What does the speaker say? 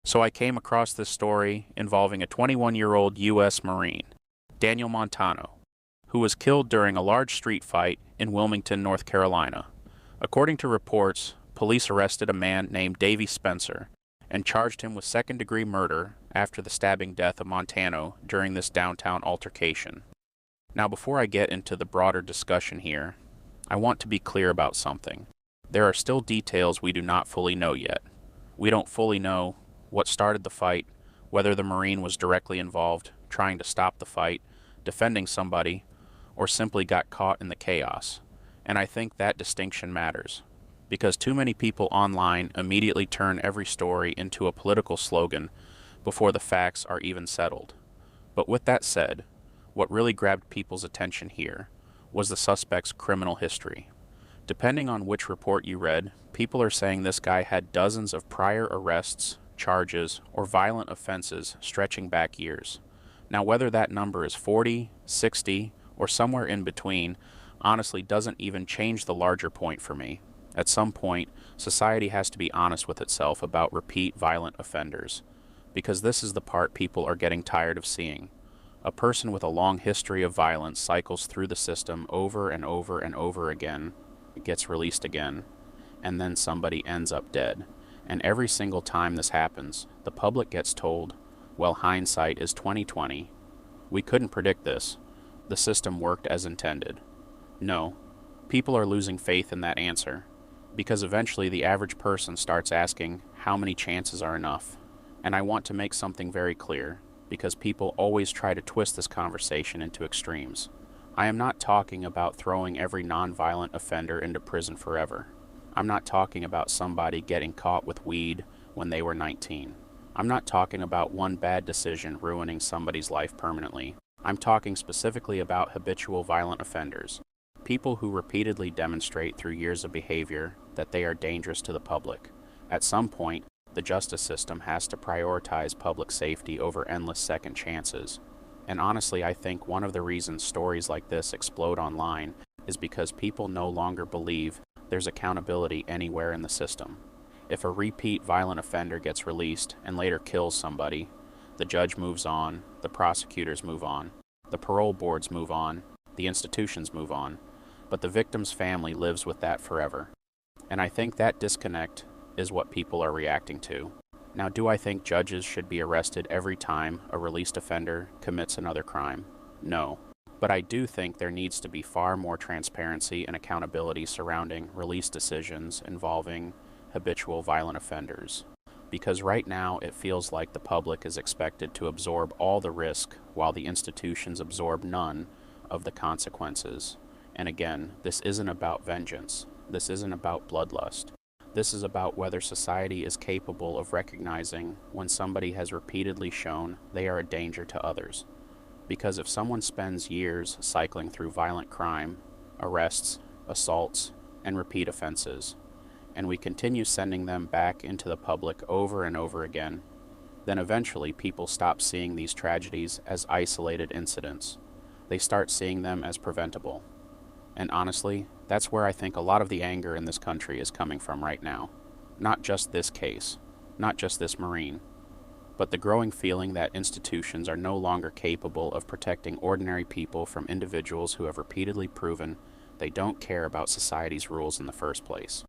So I came across this story involving a 21-year-old U.S. Marine, Daniel Montano, who was killed during a large street fight in Wilmington, North Carolina. According to reports, police arrested a man named Davy Spencer and charged him with second-degree murder after the stabbing death of Montano during this downtown altercation. Now, before I get into the broader discussion here, I want to be clear about something. There are still details we do not fully know yet. We don't fully know what started the fight, whether the Marine was directly involved, trying to stop the fight, defending somebody, or simply got caught in the chaos. And I think that distinction matters, because too many people online immediately turn every story into a political slogan before the facts are even settled. But with that said, what really grabbed people's attention here was the suspect's criminal history. Depending on which report you read, people are saying this guy had dozens of prior arrests, charges, or violent offenses stretching back years. Now, whether that number is 40, 60, or somewhere in between, honestly doesn't even change the larger point for me. At some point, society has to be honest with itself about repeat violent offenders, because this is the part people are getting tired of seeing. A person with a long history of violence cycles through the system over and over and over again, gets released again, and then somebody ends up dead. And every single time this happens, the public gets told, well, hindsight is 20/20. We couldn't predict this. The system worked as intended. No, people are losing faith in that answer, because eventually the average person starts asking how many chances are enough. And I want to make something very clear, because people always try to twist this conversation into extremes. I am not talking about throwing every nonviolent offender into prison forever. I'm not talking about somebody getting caught with weed when they were 19. I'm not talking about one bad decision ruining somebody's life permanently. I'm talking specifically about habitual violent offenders, people who repeatedly demonstrate through years of behavior that they are dangerous to the public. At some point, the justice system has to prioritize public safety over endless second chances. And honestly, I think one of the reasons stories like this explode online is because people no longer believe there's accountability anywhere in the system. If a repeat violent offender gets released and later kills somebody, the judge moves on, the prosecutors move on, the parole boards move on, the institutions move on, but the victim's family lives with that forever. And I think that disconnect is what people are reacting to. Now, do I think judges should be arrested every time a released offender commits another crime? No. But I do think there needs to be far more transparency and accountability surrounding release decisions involving habitual violent offenders. Because right now it feels like the public is expected to absorb all the risk while the institutions absorb none of the consequences. And again, this isn't about vengeance. This isn't about bloodlust. This is about whether society is capable of recognizing when somebody has repeatedly shown they are a danger to others. Because if someone spends years cycling through violent crime, arrests, assaults, and repeat offenses, and we continue sending them back into the public over and over again, then eventually people stop seeing these tragedies as isolated incidents. They start seeing them as preventable. And honestly, that's where I think a lot of the anger in this country is coming from right now. Not just this case, not just this Marine, but the growing feeling that institutions are no longer capable of protecting ordinary people from individuals who have repeatedly proven they don't care about society's rules in the first place.